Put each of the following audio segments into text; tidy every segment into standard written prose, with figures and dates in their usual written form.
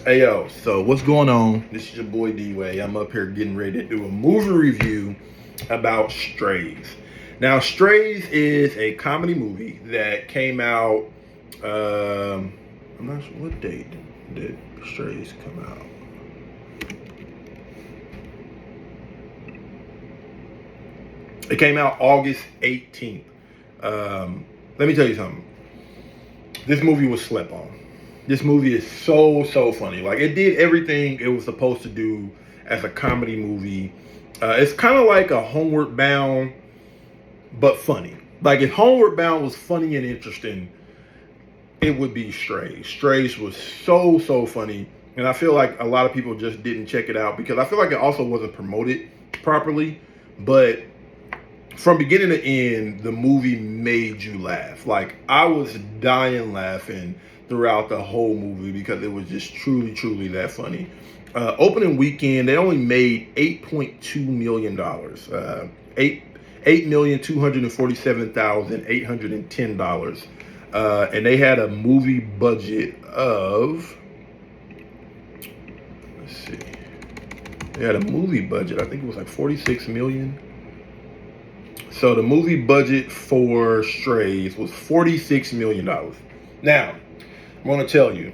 Hey yo, so what's going on? This is your boy D-Way. I'm up here getting ready to do a movie review about Strays. Now, Strays is a comedy movie that came out, I'm not sure what date did Strays come out. It came out August 18th. Let me tell you something. This movie was slept on. This movie is so funny. Like, it did everything it was supposed to do as a comedy movie. It's kind of like a Homeward Bound, but funny. Like, if Homeward Bound was funny and interesting, it would be Strays. Strays was so funny, and I feel like a lot of people just didn't check it out because I feel like it also wasn't promoted properly. But from beginning to end, the movie made you laugh. Like, I was dying laughing throughout the whole movie because it was just truly that funny. Opening weekend, they only made $8.2 million. $8,247,810. And they had a movie budget of, let's see, they had a movie budget, I think it was like 46 million. So the movie budget for Strays was $46 million. Now, I'm going to tell you,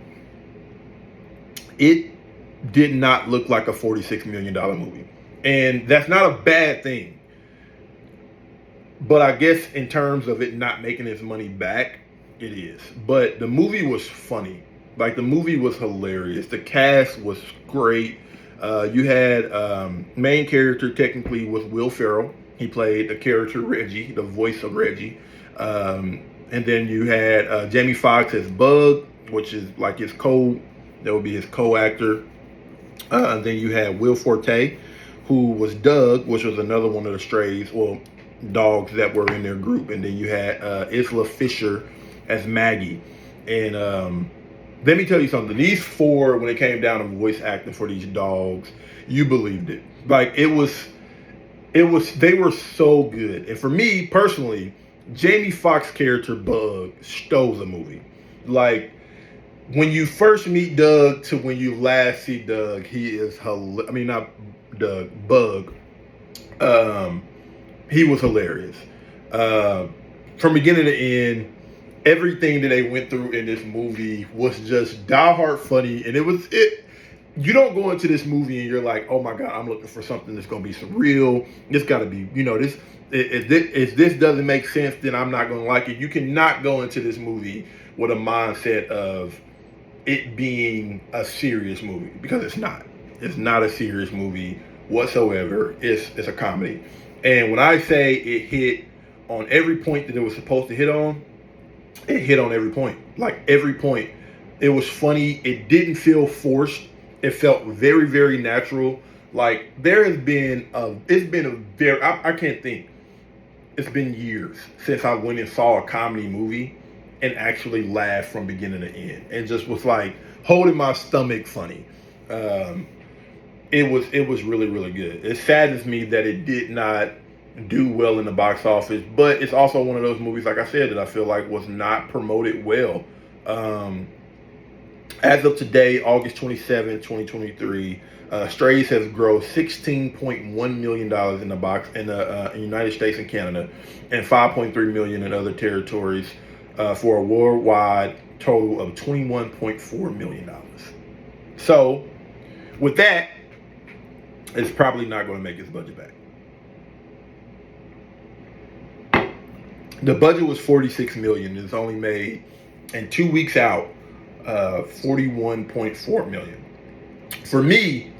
it did not look like a $46 million movie. And that's not a bad thing. But I guess in terms of it not making its money back, it is. But the movie was funny. Like, the movie was hilarious. The cast was great. You had main character technically was Will Ferrell. He played the character Reggie, the voice of Reggie. And then you had Jamie Foxx as Bug, which is like his that would be his co-actor. And then you had Will Forte, who was Doug, which was another one of the Strays, well, dogs that were in their group. And then you had Isla Fisher as Maggie. And let me tell you something. These four, when it came down to voice acting for these dogs, you believed it. Like, they were so good. And for me personally, Jamie Foxx character Bug stole the movie. Like, when you first meet Doug to when you last see Doug, he is hilarious. I mean, not Doug, Bug. He was hilarious. From beginning to end, everything that they went through in this movie was just diehard funny. And you don't go into this movie and you're like, oh my God, I'm looking for something that's going to be surreal. This got to be, if this doesn't make sense, then I'm not going to like it. You cannot go into this movie with a mindset of it being a serious movie, because it's not. It's not a serious movie whatsoever. It's a comedy. And when I say it hit on every point that it was supposed to hit on, it hit on every point. Like, every point. It was funny. It didn't feel forced. It felt very natural. Like, it's been a very, I can't think. It's been years since I went and saw a comedy movie and actually laughed from beginning to end. And just was like holding my stomach funny. It was really good. It saddens me that it did not do well in the box office, but it's also one of those movies, like I said, that I feel like was not promoted well. As of today, August 27, 2023, Strays has grossed $16.1 million in the box in the United States and Canada, and $5.3 million in other territories, for a worldwide total of $21.4 million. So, with that, it's probably not going to make its budget back. The budget was $46 million. It's only made, in 2 weeks out, $41.4 million. For me,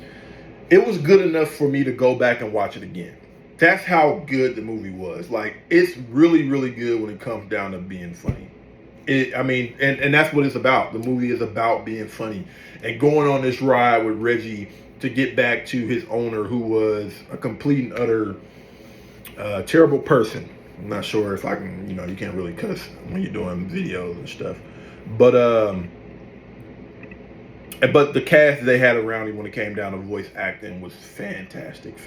it was good enough for me to go back and watch it again. That's how good the movie was. Like, it's really good when it comes down to being funny. And that's what it's about. The movie is about being funny and going on this ride with Reggie to get back to his owner, who was a complete and utter terrible person. I'm not sure if I can, you can't really cuss when you're doing videos and stuff. But the cast they had around him when it came down to voice acting was fantastic.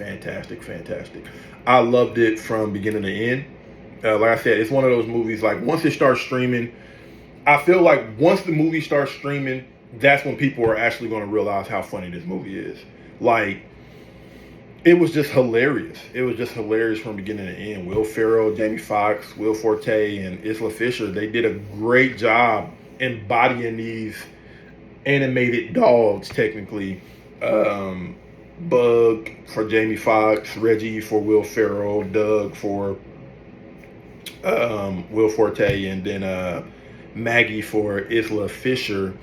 I loved it from beginning to end. Like I said, it's one of those movies, like, once it starts streaming, I feel like once the movie starts streaming, that's when people are actually going to realize how funny this movie is. Like, it was just hilarious. It was just hilarious from beginning to end. Will Ferrell, Jamie Foxx, Will Forte, and Isla Fisher, they did a great job embodying these animated dogs, technically. Um, Bug for Jamie Foxx, Reggie for Will Ferrell, Doug for Will Forte, and then Maggie for Isla Fisher.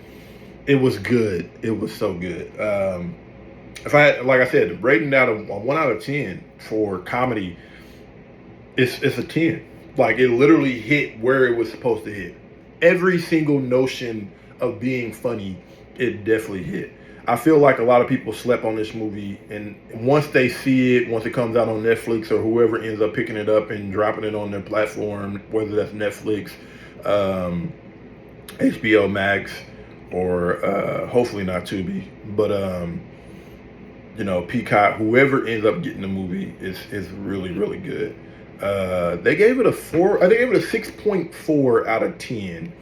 It was good. It was so good. If I had, like I said, rating out of 1 out of 10 for comedy, it's a 10. Like, it literally hit where it was supposed to hit. Every single notion of being funny, it definitely hit. I feel like a lot of people slept on this movie, and once they see it, once it comes out on Netflix or whoever ends up picking it up and dropping it on their platform, whether that's Netflix, um, HBO Max, or hopefully not Tubi, but Peacock, whoever ends up getting the movie is really, really good. They gave it a 4. They gave it a 6.4 out of 10.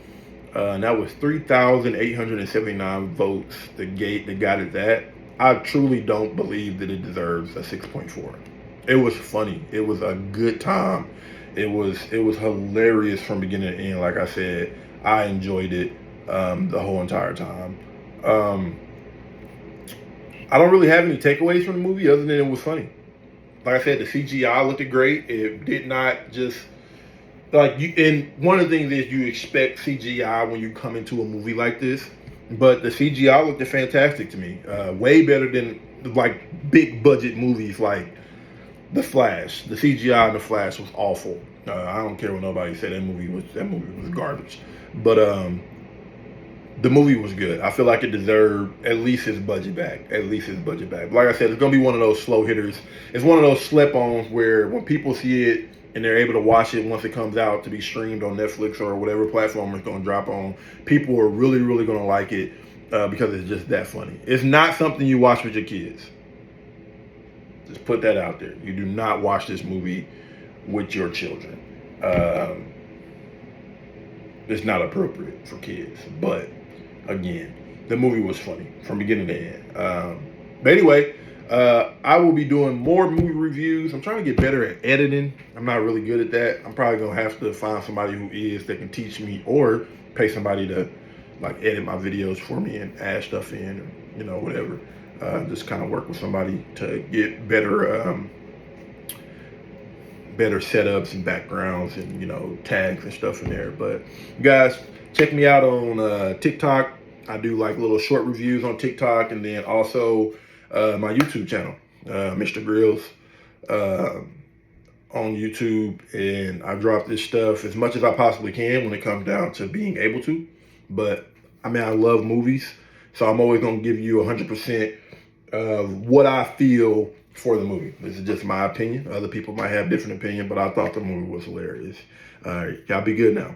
And that was 3,879 votes that got it that. I truly don't believe that it deserves a 6.4. It was funny. It was a good time. It was hilarious from beginning to end. Like I said, I enjoyed it the whole entire time. I don't really have any takeaways from the movie other than it was funny. Like I said, the CGI looked great. It did not just like you. And one of the things is you expect CGI when you come into a movie like this, but the CGI looked fantastic to me. Way better than like big budget movies like The Flash. The CGI in The Flash was awful. I don't care what nobody said. That movie was garbage. But the movie was good. I feel like it deserved at least his budget back. At least his budget back. Like I said, it's gonna be one of those slow hitters. It's one of those slip-ons where when people see it and they're able to watch it once it comes out to be streamed on Netflix or whatever platform it's gonna drop on, people are really, really gonna like it because it's just that funny. It's not something you watch with your kids. Just put that out there. You do not watch this movie with your children. It's not appropriate for kids, but again, the movie was funny from beginning to end. But anyway, I will be doing more movie reviews. I'm trying to get better at editing. I'm not really good at that. I'm probably gonna have to find somebody who is that can teach me, or pay somebody to like edit my videos for me and add stuff in, or whatever. Just kind of work with somebody to get better setups and backgrounds and tags and stuff in there. But guys, check me out on TikTok. I do like little short reviews on TikTok, and then also my YouTube channel, Mr. Grills, on YouTube. And I drop this stuff as much as I possibly can when it comes down to being able to. But I mean, I love movies, so I'm always gonna give you 100% of what I feel for the movie. This is just my opinion. Other people might have different opinion, but I thought the movie was hilarious. All right, y'all be good now.